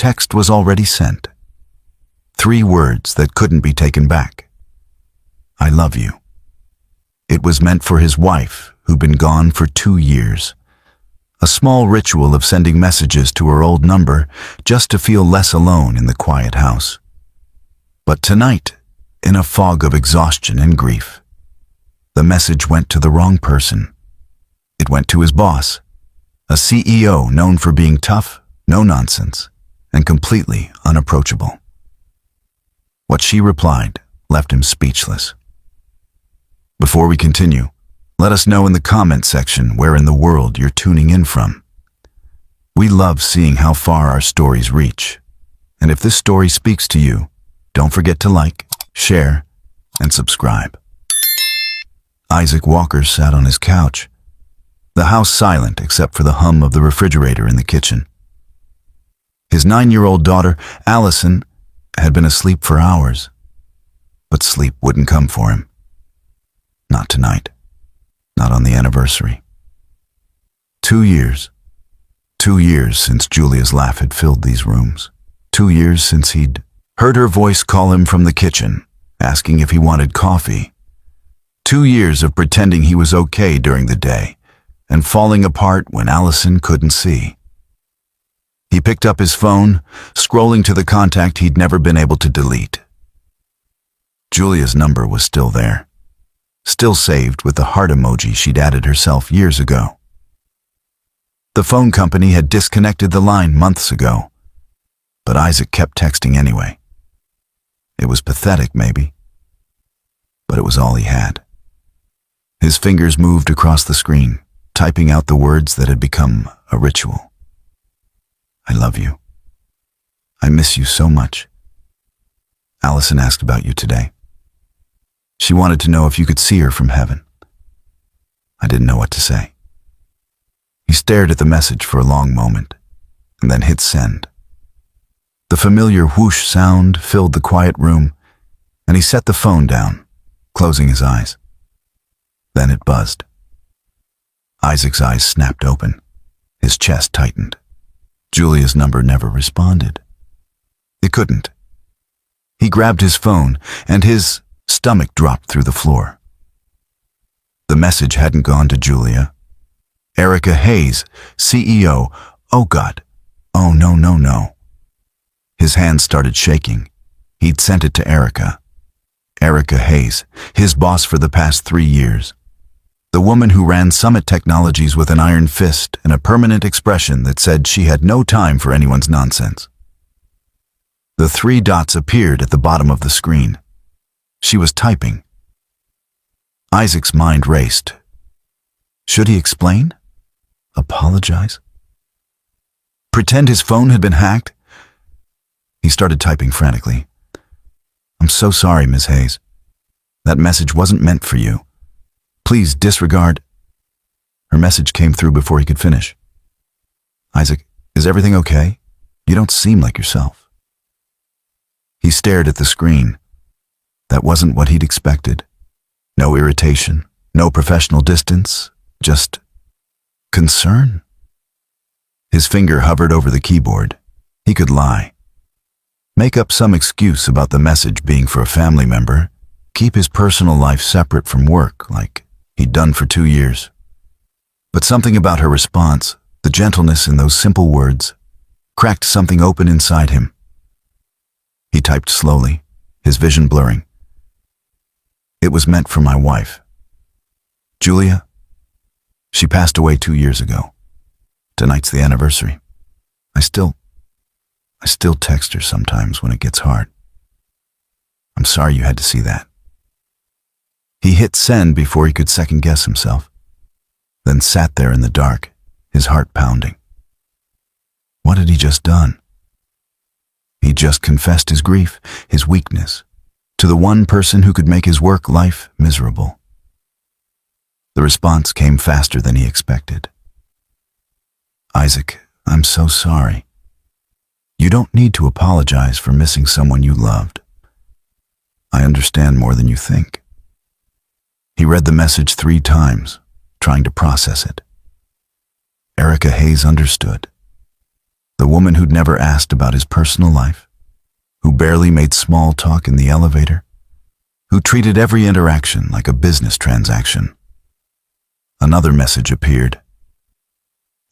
text was already sent. 3 words that couldn't be taken back. I love you. It was meant for his wife, who'd been gone for 2 years. A small ritual of sending messages to her old number just to feel less alone in the quiet house. But tonight, in a fog of exhaustion and grief, the message went to the wrong person. It went to his boss, a CEO known for being tough, no nonsense, and completely unapproachable. What she replied left him speechless. Before we continue, let us know in the comment section where in the world you're tuning in from. We love seeing how far our stories reach. And if this story speaks to you, don't forget to like, share, and subscribe. Isaac Walker sat on his couch, the house silent except for the hum of the refrigerator in the kitchen. His 9-year-old daughter, Allison, had been asleep for hours, but sleep wouldn't come for him. Not tonight. Not on the anniversary. 2 years. 2 years since Julia's laugh had filled these rooms. 2 years since he'd heard her voice call him from the kitchen, asking if he wanted coffee. 2 years of pretending he was okay during the day and falling apart when Allison couldn't see. He picked up his phone, scrolling to the contact he'd never been able to delete. Julia's number was still there, still saved with the heart emoji she'd added herself years ago. The phone company had disconnected the line months ago, but Isaac kept texting anyway. It was pathetic, maybe, but it was all he had. His fingers moved across the screen, typing out the words that had become a ritual. I love you. I miss you so much. Allison asked about you today. She wanted to know if you could see her from heaven. I didn't know what to say. He stared at the message for a long moment, and then hit send. The familiar whoosh sound filled the quiet room, and he set the phone down, closing his eyes. Then it buzzed. Isaac's eyes snapped open. His chest tightened. Julia's number never responded. It couldn't. He grabbed his phone, and his stomach dropped through the floor. The message hadn't gone to Julia. Erica Hayes, CEO. Oh God. Oh no. His hands started shaking. He'd sent it to Erica. Erica Hayes, his boss for the past 3 years. The woman who ran Summit Technologies with an iron fist and a permanent expression that said she had no time for anyone's nonsense. The 3 dots appeared at the bottom of the screen. She was typing. Isaac's mind raced. Should he explain? Apologize? Pretend his phone had been hacked? He started typing frantically. I'm so sorry, Ms. Hayes. That message wasn't meant for you. Please disregard. Her message came through before he could finish. Isaac, is everything okay? You don't seem like yourself. He stared at the screen. That wasn't what he'd expected. No irritation, no professional distance, just concern. His finger hovered over the keyboard. He could lie. Make up some excuse about the message being for a family member. Keep his personal life separate from work, like he'd done for 2 years. But something about her response, the gentleness in those simple words, cracked something open inside him. He typed slowly, his vision blurring. It was meant for my wife. Julia, she passed away 2 years ago. Tonight's the anniversary. I still text her sometimes when it gets hard. I'm sorry you had to see that. He hit send before he could second-guess himself, then sat there in the dark, his heart pounding. What had he just done? He just confessed his grief, his weakness, to the one person who could make his work life miserable. The response came faster than he expected. Isaac, I'm so sorry. You don't need to apologize for missing someone you loved. I understand more than you think. He read the message 3 times, trying to process it. Erica Hayes understood. The woman who'd never asked about his personal life, who barely made small talk in the elevator, who treated every interaction like a business transaction. Another message appeared.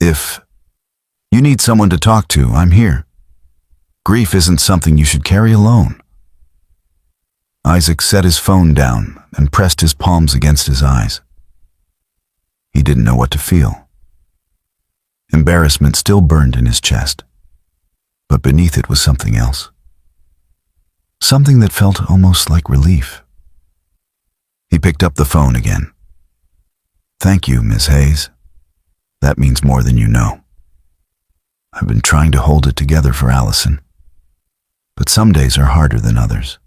If you need someone to talk to, I'm here. Grief isn't something you should carry alone. Isaac set his phone down and pressed his palms against his eyes. He didn't know what to feel. Embarrassment still burned in his chest, but beneath it was something else. Something that felt almost like relief. He picked up the phone again. Thank you, Miss Hayes. That means more than you know. I've been trying to hold it together for Allison, but some days are harder than others.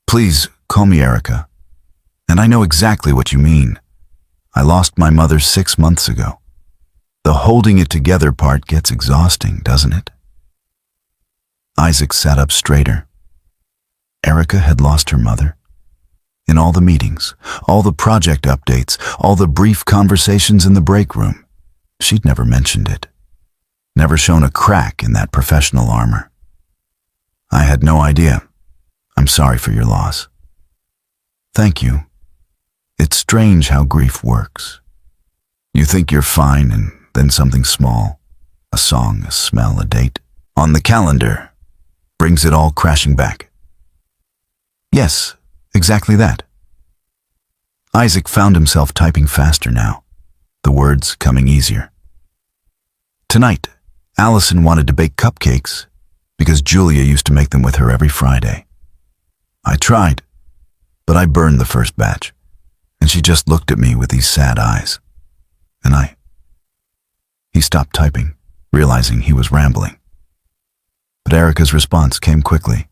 Please call me Erica, and I know exactly what you mean. I lost my mother 6 months ago. The holding it together part gets exhausting, doesn't it? Isaac sat up straighter. Erica had lost her mother. In all the meetings, all the project updates, all the brief conversations in the break room, she'd never mentioned it. Never shown a crack in that professional armor. I had no idea. I'm sorry for your loss. Thank you. It's strange how grief works. You think you're fine, and then something small, a song, a smell, a date, on the calendar, brings it all crashing back. Yes, exactly that. Isaac found himself typing faster now, the words coming easier. Tonight, Allison wanted to bake cupcakes because Julia used to make them with her every Friday. I tried, but I burned the first batch, and she just looked at me with these sad eyes. And He stopped typing, realizing he was rambling. But Erica's response came quickly.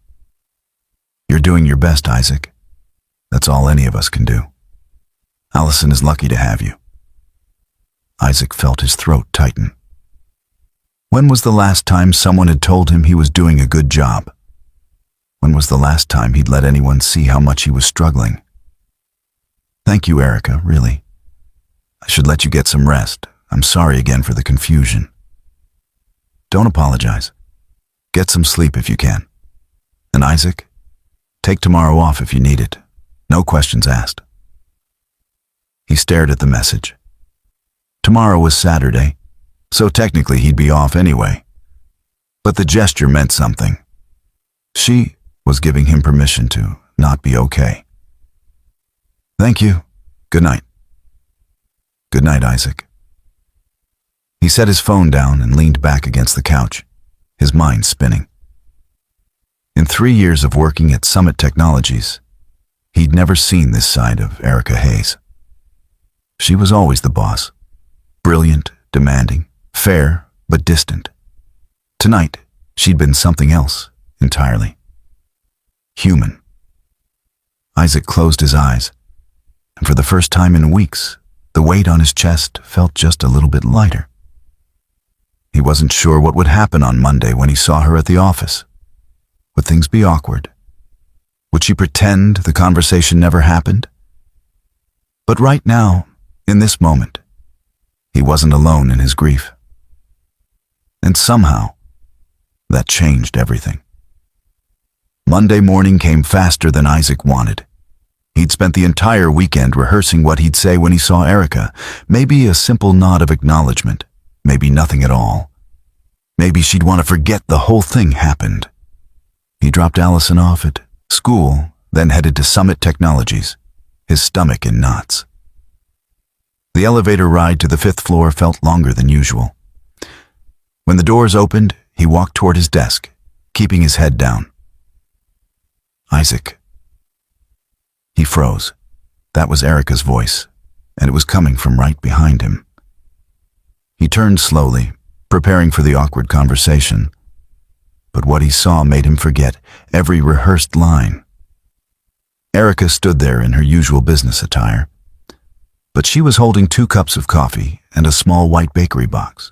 You're doing your best, Isaac. That's all any of us can do. Allison is lucky to have you. Isaac felt his throat tighten. When was the last time someone had told him he was doing a good job? When was the last time he'd let anyone see how much he was struggling? Thank you, Erica, really. I should let you get some rest. I'm sorry again for the confusion. Don't apologize. Get some sleep if you can. And Isaac, take tomorrow off if you need it. No questions asked. He stared at the message. Tomorrow was Saturday, so technically he'd be off anyway. But the gesture meant something. She was giving him permission to not be okay. Thank you. Good night. Good night, Isaac. He set his phone down and leaned back against the couch, his mind spinning. In 3 years of working at Summit Technologies, he'd never seen this side of Erica Hayes. She was always the boss, brilliant, demanding, fair, but distant. Tonight, she'd been something else entirely. Human. Isaac closed his eyes, and for the first time in weeks, the weight on his chest felt just a little bit lighter. He wasn't sure what would happen on Monday when he saw her at the office. Would things be awkward? Would she pretend the conversation never happened? But right now, in this moment, he wasn't alone in his grief. And somehow, that changed everything. Monday morning came faster than Isaac wanted. He'd spent the entire weekend rehearsing what he'd say when he saw Erica. Maybe a simple nod of acknowledgement. Maybe nothing at all. Maybe she'd want to forget the whole thing happened. He dropped Allison off at school, then headed to Summit Technologies, his stomach in knots. The elevator ride to the 5th floor felt longer than usual. When the doors opened, he walked toward his desk, keeping his head down. Isaac. He froze. That was Erica's voice, and it was coming from right behind him. He turned slowly, preparing for the awkward conversation. But what he saw made him forget every rehearsed line. Erica stood there in her usual business attire, but she was holding 2 cups of coffee and a small white bakery box.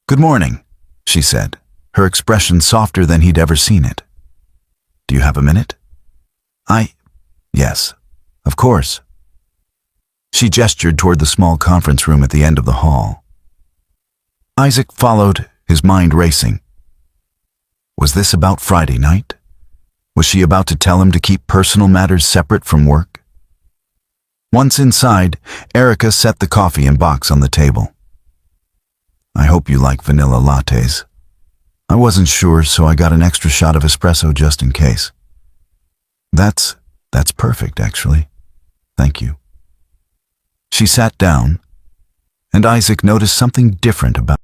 Good morning, she said, her expression softer than he'd ever seen it. Do you have a minute? Yes, of course. She gestured toward the small conference room at the end of the hall. Isaac followed his mind racing. Was this about Friday night? Was she about to tell him to keep personal matters separate from work? Once inside, Erica set the coffee and box on the table. I hope you like vanilla lattes. I wasn't sure, so I got an extra shot of espresso just in case. That's perfect, actually. Thank you. She sat down, and Isaac noticed something different about